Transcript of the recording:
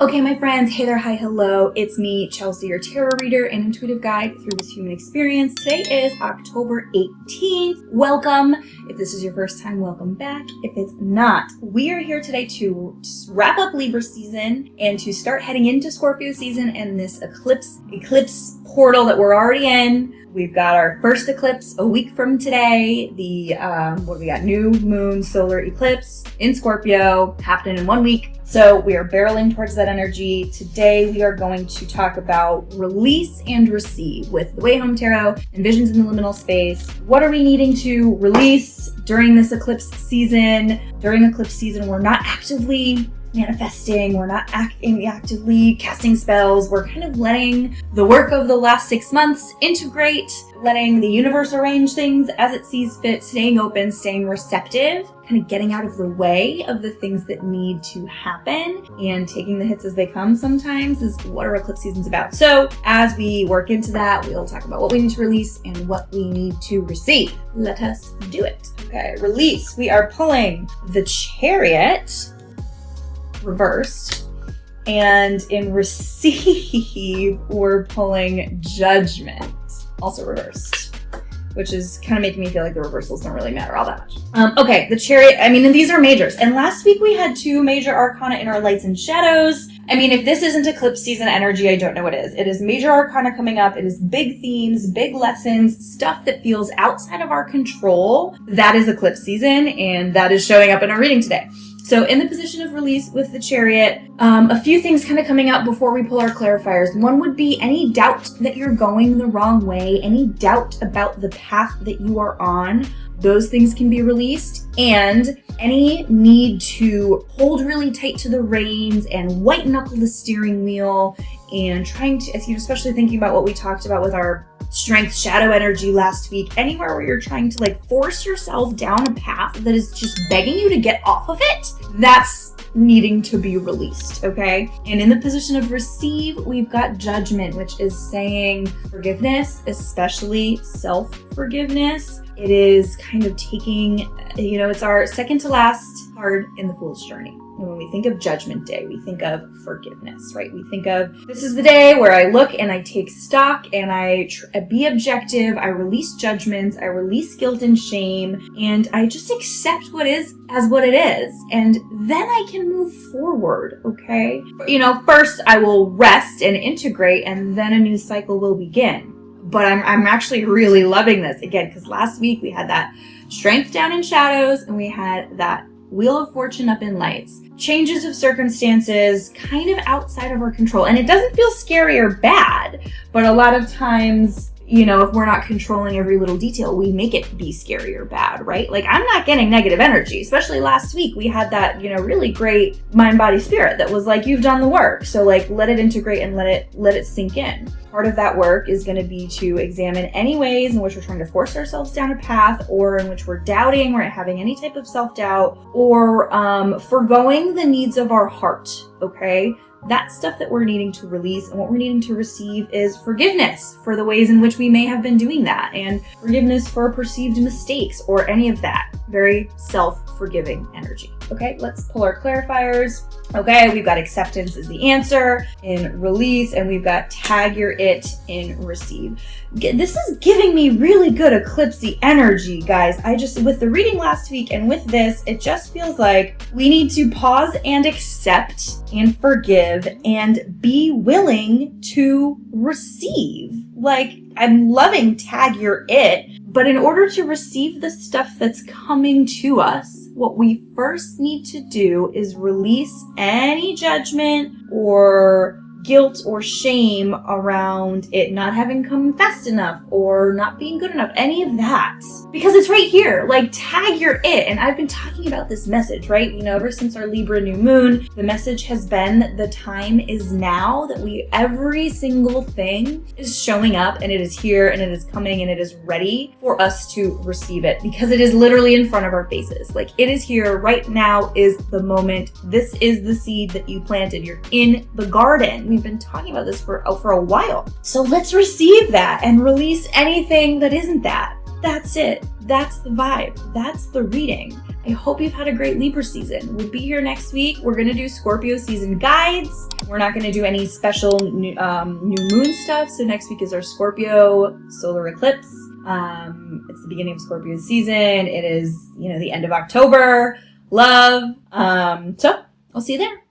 Okay, my friends, hey there, hi, hello. It's me, Chelsea, your tarot reader and intuitive guide through this human experience. Today is October 18th. Welcome. If this is your first time, welcome back. If it's not, we are here today to wrap up Libra season and to start heading into Scorpio season and this eclipse portal that we're already in. We've got our first eclipse a week from today. New moon solar eclipse in Scorpio happening in 1 week. So we are barreling towards that energy. Today we are going to talk about release and receive with the Way Home Tarot and Visions in the Liminal Space. What are we needing to release during this eclipse season? During eclipse season, we're not actively manifesting, we're not actively casting spells, we're kind of letting the work of the last 6 months integrate, letting the universe arrange things as it sees fit, staying open, staying receptive, kind of getting out of the way of the things that need to happen and taking the hits as they come sometimes is what our eclipse season's about. So as we work into that, we'll talk about what we need to release and what we need to receive. Let us do it. Okay, release. We are pulling the Chariot reversed, and in receive we're pulling Judgment, also reversed, which is kind of making me feel like the reversals don't really matter all that much. Okay, the Chariot, and these are majors, and last week we had 2 major arcana in our lights and shadows. If this isn't eclipse season energy, I don't know what is. It is major arcana coming up. It is big themes, big lessons, stuff that feels outside of our control. That is eclipse season, and that is showing up in our reading today. So in the position of release with the Chariot, a few things kind of coming up before we pull our clarifiers. One would be any doubt that you're going the wrong way, any doubt about the path that you are on. Those things can be released, and any need to hold really tight to the reins and white knuckle the steering wheel and trying to, especially thinking about what we talked about with our strength shadow energy last week, anywhere where you're trying to force yourself down a path that is just begging you to get off of it, that's needing to be released, okay? And in the position of receive, we've got Judgment, which is saying forgiveness, especially self-forgiveness. It is kind of taking, it's our second to last card in the Fool's Journey. And when we think of Judgment Day, we think of forgiveness, right? We think of, this is the day where I look and I take stock and I be objective, I release judgments, I release guilt and shame, and I just accept what is as what it is. And then I can move forward, okay? First I will rest and integrate, and then a new cycle will begin. But I'm actually really loving this, again, because last week we had that strength down in shadows and we had that Wheel of Fortune up in lights. Changes of circumstances kind of outside of our control. And it doesn't feel scary or bad, but a lot of times, if we're not controlling every little detail, we make it be scary or bad, right? I'm not getting negative energy, especially last week. We had that, really great mind, body, spirit that was you've done the work. So let it integrate and let it sink in. Part of that work is going to be to examine any ways in which we're trying to force ourselves down a path, or in which we're doubting, we're having any type of self-doubt, or forgoing the needs of our heart, okay? That's stuff that we're needing to release, and what we're needing to receive is forgiveness for the ways in which we may have been doing that, and forgiveness for perceived mistakes or any of that. Very self-forgiving energy. Okay, let's pull our clarifiers. Okay, we've got acceptance is the answer in release, and we've got tag your it in receive. This is giving me really good eclipsey energy, guys. With the reading last week and with this, it just feels like we need to pause and accept and forgive and be willing to receive. I'm loving tag your it, but in order to receive the stuff that's coming to us, what we first need to do is release any judgment or guilt or shame around it not having come fast enough or not being good enough, any of that. Because it's right here, tag your it. And I've been talking about this message, right? Ever since our Libra new moon, the message has been the time is now, that every single thing is showing up and it is here and it is coming and it is ready for us to receive it, because it is literally in front of our faces. It is here right now is the moment. This is the seed that you planted. You're in the garden. We've been talking about this for a while. So let's receive that and release anything that isn't that. That's it. That's the vibe. That's the reading. I hope you've had a great Libra season. We'll be here next week. We're going to do Scorpio season guides. We're not going to do any special new moon stuff. So next week is our Scorpio solar eclipse. It's the beginning of Scorpio season. It is, the end of October. Love. So I'll see you there.